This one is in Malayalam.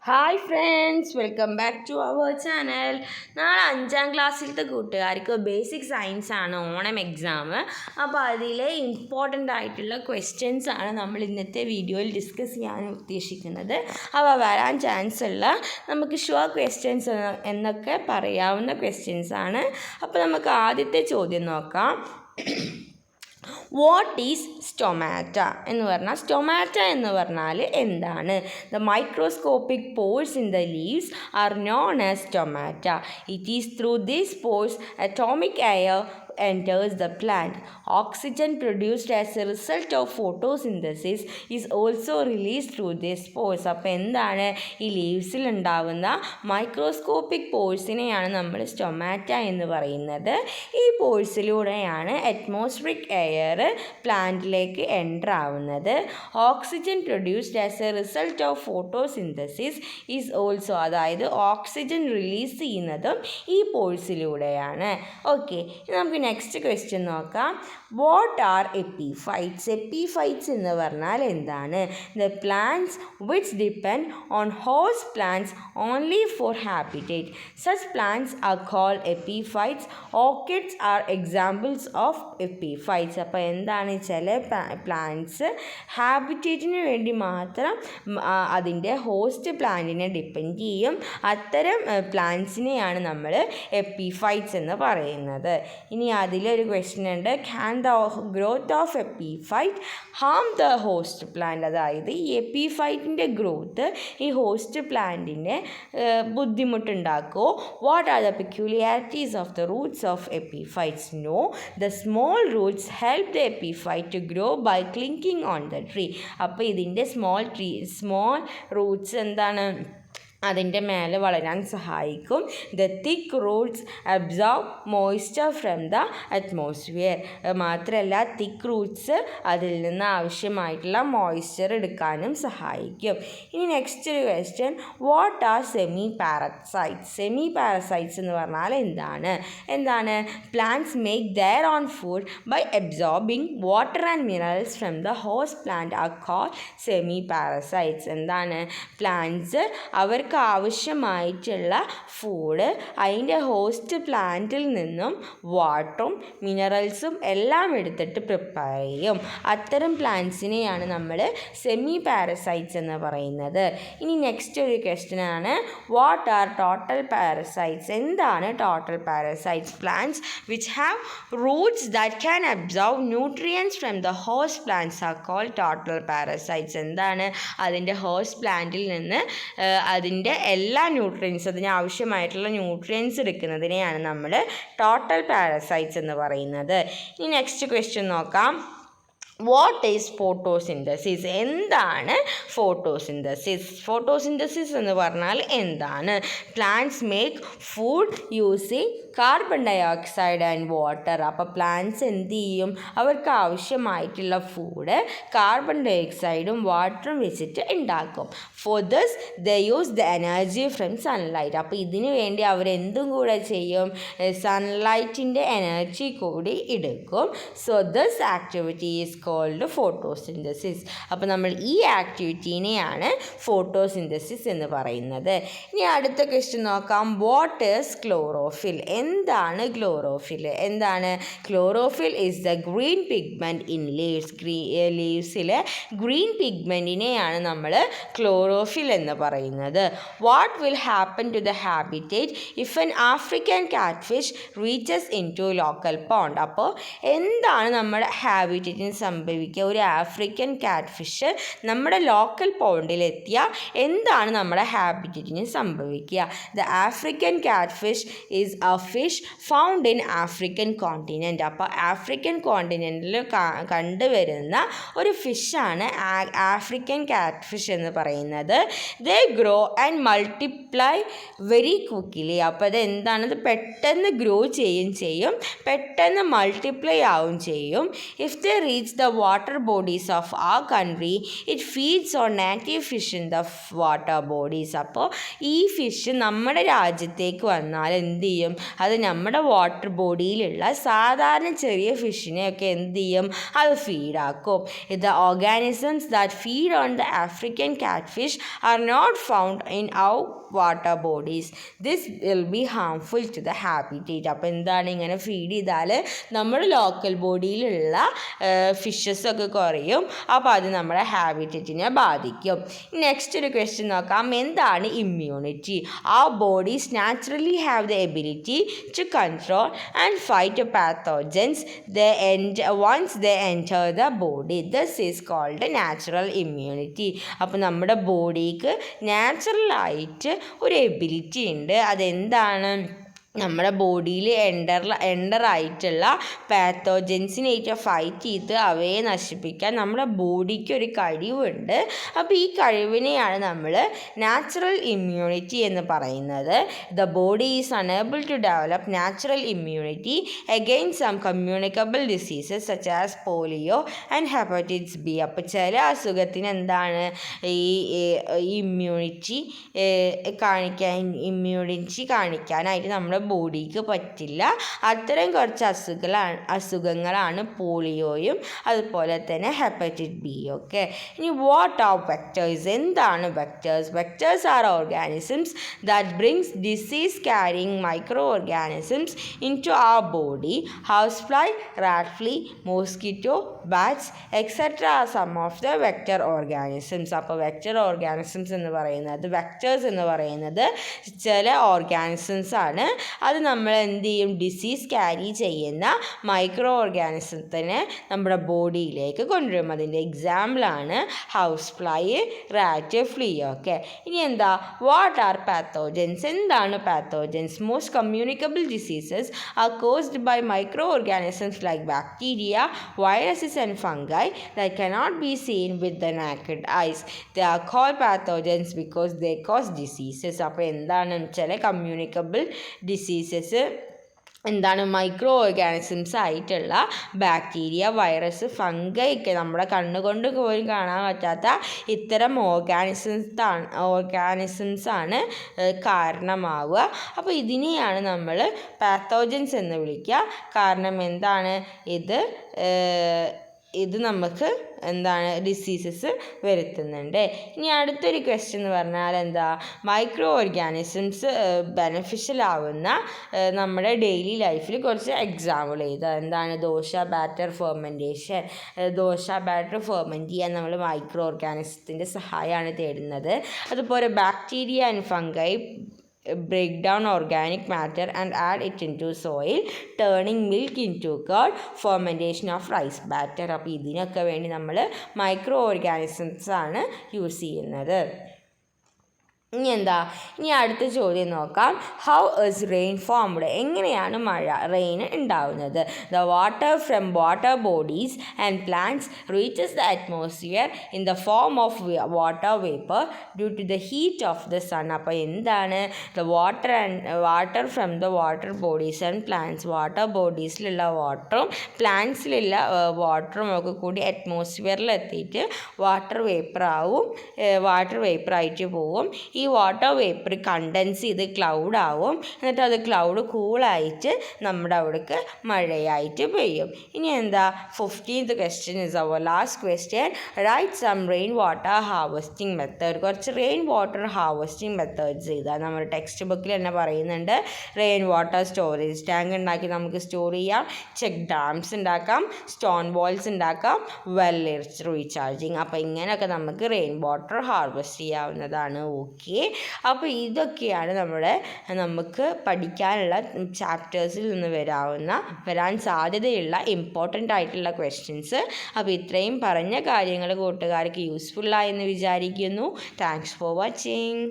Hi friends, welcome back to our channel. നാളെ 5ാം ക്ലാസ്സിലത്തെ കൂട്ടുകാർക്ക് ബേസിക് സയൻസ് ആണ് ഓണം എക്സാം. അപ്പോൾ അതിലെ ഇമ്പോർട്ടൻ്റ് ആയിട്ടുള്ള ക്വസ്റ്റ്യൻസ് ആണ് നമ്മൾ ഇന്നത്തെ വീഡിയോയിൽ ഡിസ്കസ് ചെയ്യാൻ ഉദ്ദേശിക്കുന്നത്. അവ വരാൻ ചാൻസ് ഉള്ള നമുക്ക് ഷുവർ ക്വസ്റ്റ്യൻസ് എന്നൊക്കെ പറയാവുന്ന ക്വസ്റ്റ്യൻസ് ആണ്. അപ്പോൾ നമുക്ക് ആദ്യത്തെ ചോദ്യം നോക്കാം. വാട്ട് ഈസ് സ്റ്റൊമാറ്റ എന്ന് പറഞ്ഞാൽ സ്റ്റൊമാറ്റ എന്ന് പറഞ്ഞാൽ എന്താണ്? The microscopic pores in the leaves R known as stomata. It is through these pores atomic air enters the plant. Oxygen produced as a result of photosynthesis is also released through these pores. അപ്പോൾ എന്താണ് ഈ ലീവ്സിൽ ഉണ്ടാവുന്ന മൈക്രോസ്കോപ്പിക് പോഴ്സിനെയാണ് നമ്മൾ സ്റ്റൊമാറ്റ എന്ന് പറയുന്നത്. ഈ പോഴ്സിലൂടെയാണ് അറ്റ്മോസ്ഫിയറിക് എയർ പ്ലാന്റിലേക്ക് എൻ്റർ ആവുന്നത്. Oxygen produced as a result of photosynthesis is also, അതായത് ഓക്സിജൻ റിലീസ് ചെയ്യുന്നതും ഈ പോഴ്സിലൂടെയാണ്. ഓക്കെ, നമുക്ക് നെക്സ്റ്റ് ക്വസ്റ്റ്യൻ നോക്കാം. What are epiphytes? എപ്പിഫൈറ്റ്സ് എന്ന് പറഞ്ഞാൽ എന്താണ്? The plants which depend on host plants only for habitat. Such plants are called epiphytes. Orchids are examples of epiphytes. അപ്പോൾ എന്താണ്? ചില പ്ലാന്റ്സ് ഹാബിറ്റേറ്റിന് വേണ്ടി മാത്രം അതിൻ്റെ ഹോസ്റ്റ് പ്ലാന്റിനെ ഡിപ്പെൻഡ് ചെയ്യും. അത്തരം പ്ലാന്റ്സിനെയാണ് നമ്മൾ എപ്പിഫൈറ്റ്സ് എന്ന് പറയുന്നത്. ഇനി അതിലൊരു ക്വസ്റ്റ്യൻ ഉണ്ട്. Can the growth of epiphyte harm the host plant? അതായത് ഈ എപ്പിഫൈറ്റിൻ്റെ ഗ്രോത്ത് ഈ ഹോസ്റ്റ് പ്ലാന്റിനെ ബുദ്ധിമുട്ടുണ്ടാക്കുമോ? What are the peculiarities of the roots of epiphytes? No, the small roots help the epiphyte to grow by clinging on the tree. അപ്പോൾ ഇതിൻ്റെ സ്മോൾ റൂട്ട്സ് എന്താണ്? അതിൻ്റെ മേലെ വളരാൻ സഹായിക്കും. The thick roots absorb moisture from the atmosphere. മാത്രമല്ല തിക്ക് റൂട്ട്സ് അതിൽ നിന്ന് ആവശ്യമായിട്ടുള്ള മോയ്സ്ചർ എടുക്കാനും സഹായിക്കും. ഇനി നെക്സ്റ്റ് ഒരു question. What are semi parasites? Semi parasites എന്ന് പറഞ്ഞാൽ എന്താണ്? Plants make their own food by absorbing water and minerals from the host plant are called semi parasites. എന്താണ്? പ്ലാന്റ്സ് അവർക്ക് ആവശ്യമായിട്ടുള്ള ഫുഡ് അതിൻ്റെ ഹോസ്റ്റ് പ്ലാന്റിൽ നിന്നും വാട്ടറും മിനറൽസും എല്ലാം എടുത്തിട്ട് പ്രിപ്പയർ ചെയ്യും. അത്തരം പ്ലാന്റ്സിനെയാണ് നമ്മൾ സെമി പാരസൈറ്റ്സ് എന്ന് പറയുന്നത്. ഇനി നെക്സ്റ്റ് ഒരു ക്വസ്റ്റ്യൻ ആണ്. What are total parasites? എന്താണ് total parasites? Plants which have roots that can absorb nutrients from the host plants are called total parasites. എന്താണ്? അതിൻ്റെ ഹോസ്റ്റ് പ്ലാന്റിൽ നിന്ന് അതിൻ്റെ എല്ലാ ന്യൂട്രിയൻസ്, അതിന് ആവശ്യമായിട്ടുള്ള ന്യൂട്രിയൻസ് എടുക്കുന്നതിനെയാണ് നമ്മൾ ടോട്ടൽ പാരസൈറ്റ്സ് എന്ന് പറയുന്നത്. ഇനി നെക്സ്റ്റ് ക്വസ്റ്റ്യൻ നോക്കാം. What is photosynthesis? എന്താണ് ഫോട്ടോസിന്തസിസ്? ഫോട്ടോസിന്തസിസ് എന്ന് പറഞ്ഞാൽ എന്താണ്? Plants make food using carbon dioxide and water. അപ്പോൾ പ്ലാന്റ്സ് എന്ത് ചെയ്യും? അവർക്ക് ആവശ്യമായിട്ടുള്ള ഫുഡ് കാർബൺ ഡയോക്സൈഡും വാട്ടറും വെച്ചിട്ട് ഉണ്ടാക്കും. For this the use the energy from sunlight. അപ്പോൾ ഇതിനു വേണ്ടി അവരെന്തും കൂടെ ചെയ്യും? സൺലൈറ്റിൻ്റെ എനർജി കൂടി എടുക്കും. So this activity is called photosynthesis. അപ്പോൾ നമ്മൾ ഈ ആക്ടിവിറ്റീനെയാണ് ഫോട്ടോസിന്തസിസ് എന്ന് പറയുന്നത്. ഇനി അടുത്ത ക്വസ്റ്റ്യൻ നോക്കാം. What is chlorophyll? എന്താണ് chlorophyll? Chlorophyll is the green pigment in leaves. ലീവ്സിലെ ഗ്രീൻ പിഗ്മെൻറ്റിനെയാണ് നമ്മൾ ക്ലോറോഫിൽ എന്ന് പറയുന്നത്. What will happen to the habitat if an African catfish reaches into local pond? അപ്പോൾ എന്താണ് നമ്മുടെ ഹാബിറ്റേറ്റിന് സംഭവിക്കുക? ഒരു ആഫ്രിക്കൻ കാറ്റ്ഫിഷ് നമ്മുടെ ലോക്കൽ പോണ്ടിലെത്തിയാൽ എന്താണ് നമ്മുടെ ഹാബിറ്റേറ്റിന് സംഭവിക്കുക? The African catfish is a fish found in African continent. അപ്പോൾ ആഫ്രിക്കൻ കോണ്ടിനെൻറ്റിൽ കണ്ടുവരുന്ന ഒരു ഫിഷാണ് ആഫ്രിക്കൻ കാറ്റ്ഫിഷ് എന്ന് പറയുന്നത്. They grow and multiply very quickly. അപ്പോൾ അത് എന്താണത്? പെട്ടെന്ന് ഗ്രോ ചെയ്യും, പെട്ടെന്ന് മൾട്ടിപ്ലൈ ആവും ചെയ്യും. If they reach the the water bodies of our country, it feeds on native fish in the water bodies. അപ്പോൾ ഈ ഫിഷ് നമ്മുടെ രാജ്യത്തേക്ക് വന്നാൽ എന്ത് ചെയ്യും? അത് നമ്മുടെ വാട്ടർ ബോഡിയിലുള്ള സാധാരണ ചെറിയ ഫിഷിനെയൊക്കെ എന്ത് ചെയ്യും? അത് ഫീഡാക്കും. The organisms that feed on the African catfish are not found in our water bodies. This will be harmful to the habitat. അപ്പോൾ എന്താണ്, ഇങ്ങനെ ഫീഡ് ചെയ്താൽ നമ്മുടെ ലോക്കൽ ബോഡിയിലുള്ള ഫിഷസൊക്കെ കുറയും. അപ്പോൾ അത് നമ്മുടെ ഹാബിറ്റേറ്റിനെ ബാധിക്കും. നെക്സ്റ്റ് ഒരു ക്വസ്റ്റ്യൻ നോക്കാം. എന്താണ് immunity? Our bodies naturally have the ability to control and fight pathogens once they enter the body. This is called natural immunity. അപ്പോൾ നമ്മുടെ ബോഡിക്ക് നാച്ചുറലായിട്ട് ഒരു എബിലിറ്റി ഉണ്ട്. അതെന്താണ്? നമ്മുടെ ബോഡിയിൽ എൻ്ററായിട്ടുള്ള പാത്തോജൻസിനായിട്ട് ഫൈറ്റ് ചെയ്ത് അവയെ നശിപ്പിക്കാൻ നമ്മുടെ ബോഡിക്ക് ഒരു കഴിവുണ്ട്. അപ്പോൾ ഈ കഴിവിനെയാണ് നമ്മൾ നാച്ചുറൽ ഇമ്മ്യൂണിറ്റി എന്ന് പറയുന്നത്. The body is unable to develop natural immunity against some communicable diseases such as polio and hepatitis B. അപ്പോൾ ചില അസുഖത്തിന് എന്താണ് ഈ ഇമ്മ്യൂണിറ്റി കാണിക്കാനായിട്ട് നമ്മുടെ ബോഡിക്ക് പറ്റില്ല. അത്തരം കുറച്ച് അസുഖങ്ങളാണ് പോളിയോയും അതുപോലെ തന്നെ ഹെപ്പറ്റൈറ്റിസ് ബി ഒക്കെ. ഇനി വാട്ട് ആർ വെക്ടേഴ്സ്? എന്താണ് vectors? Vectors are organisms that brings disease carrying micro organisms in to our body. House fly, rat flea, mosquito, bats etcetera are some of the vector organisms. അപ്പോൾ വെക്ടർ ഓർഗാനിസംസ് എന്ന് പറയുന്നത്, വെക്ടേഴ്സ് എന്ന് പറയുന്നത് ചില ഓർഗാനിസംസ് ആണ്. അത് നമ്മൾ എന്ത് ചെയ്യും? ഡിസീസ് ക്യാരി ചെയ്യുന്ന മൈക്രോ ഓർഗാനിസത്തിനെ നമ്മുടെ ബോഡിയിലേക്ക് കൊണ്ടുവരും. അതിൻ്റെ എക്സാമ്പിളാണ് ഹൗസ് ഫ്ലൈ, റാറ്റ്, ഫ്ലീ ഒക്കെ. ഇനി എന്താ? What are pathogens? എന്താണ് pathogens? Most communicable diseases are caused by microorganisms like bacteria, viruses and fungi that cannot be seen with the naked eyes. They are called pathogens because they cause diseases. അപ്പോൾ എന്താണ് ചില കമ്മ്യൂണിക്കബിൾ ഡിസീസസ് എന്താണ്? മൈക്രോ ഓർഗാനിസംസ് ആയിട്ടുള്ള ബാക്ടീരിയ, വൈറസ്, ഫംഗൈ ഒക്കെ നമ്മുടെ കണ്ണുകൊണ്ട് പോലും കാണാൻ പറ്റാത്ത ഇത്തരം ഓർഗാനിസംസാണ് കാരണമാവുക. അപ്പോൾ ഇതിനെയാണ് നമ്മൾ പാത്തോജൻസ് എന്ന് വിളിക്കുക. കാരണം എന്താണ്? ഇത് നമുക്ക് എന്താണ് ഡിസീസസ് വരുത്തുന്നുണ്ട്. ഇനി അടുത്തൊരു ക്വസ്റ്റ്യൻ എന്ന് പറഞ്ഞാൽ എന്താ? മൈക്രോ ഓർഗാനിസംസ് ബെനഫിഷ്യൽ ആവുന്ന നമ്മുടെ ഡെയിലി ലൈഫിൽ കുറച്ച് എക്സാമ്പിൾ ചെയ്ത് എന്താണ്? Dosa batter fermentation. Dosa batter ferment ചെയ്യാൻ നമ്മൾ മൈക്രോ ഓർഗാനിസത്തിൻ്റെ സഹായമാണ് തേടുന്നത്. അതുപോലെ bacteria and fungi break down organic matter and add it into soil, turning milk into curd, fermentation of rice batter. അപ്പോൾ ഇതിനൊക്കെ വേണ്ടി നമ്മൾ മൈക്രോ ഓർഗാനിസംസ് ആണ് യൂസ് ചെയ്യുന്നത്. ഇനി എന്താ? ഇനി അടുത്ത ചോദ്യം നോക്കാം. How is rain formed? എങ്ങനെയാണ് റെയിൻ ഉണ്ടാവുന്നത്? The water from water bodies and plants reaches the atmosphere in the form of water vapour due to the heat of the sun. അപ്പോൾ എന്താണ്? The water from the water bodies and plants. Water ബോഡീസിലുള്ള വാട്ടറും പ്ലാന്റ്സിലുള്ള വാട്ടറും ഒക്കെ കൂടി അറ്റ്മോസ്ഫിയറിൽ എത്തിയിട്ട് വാട്ടർ വേപ്പറായിട്ട് പോവും. ഈ വാട്ടർ വേപ്പർ കണ്ടൻസ് ചെയ്ത് ക്ലൗഡ് ആവും. എന്നിട്ട് അത് ക്ലൗഡ് കൂളായിട്ട് നമ്മുടെ അവിടേക്ക് മഴയായിട്ട് പെയ്യും. ഇനി എന്താ? 15th question is our last question. Write some rain water harvesting method. കുറച്ച് റെയിൻ വാട്ടർ ഹാർവെസ്റ്റിംഗ് മെത്തേഡ്സ് ചെയ്താൽ നമ്മുടെ ടെക്സ്റ്റ് ബുക്കിൽ തന്നെ പറയുന്നുണ്ട്. റെയിൻ വാട്ടർ സ്റ്റോറേജ് ടാങ്ക് ഉണ്ടാക്കി നമുക്ക് സ്റ്റോർ ചെയ്യാം, ചെക്ക് ഡാംസ് ഉണ്ടാക്കാം, സ്റ്റോൺ വാൾസ് ഉണ്ടാക്കാം, വെൽ റീചാർജിങ്. അപ്പോൾ ഇങ്ങനെയൊക്കെ നമുക്ക് റെയിൻ വാട്ടർ ഹാർവെസ്റ്റ് ചെയ്യാവുന്നതാണ്. ഓക്കെ, അപ്പോൾ ഇതൊക്കെയാണ് നമുക്ക് പഠിക്കാനുള്ള ചാപ്റ്റേഴ്സിൽ നിന്ന് വരാൻ സാധ്യതയുള്ള ഇമ്പോർട്ടൻ്റ് ആയിട്ടുള്ള ക്വസ്റ്റ്യൻസ്. അപ്പോൾ ഇത്രയും പറഞ്ഞ കാര്യങ്ങൾ കൂട്ടുകാർക്ക് യൂസ്ഫുള്ളായെന്ന് വിചാരിക്കുന്നു. Thanks for watching.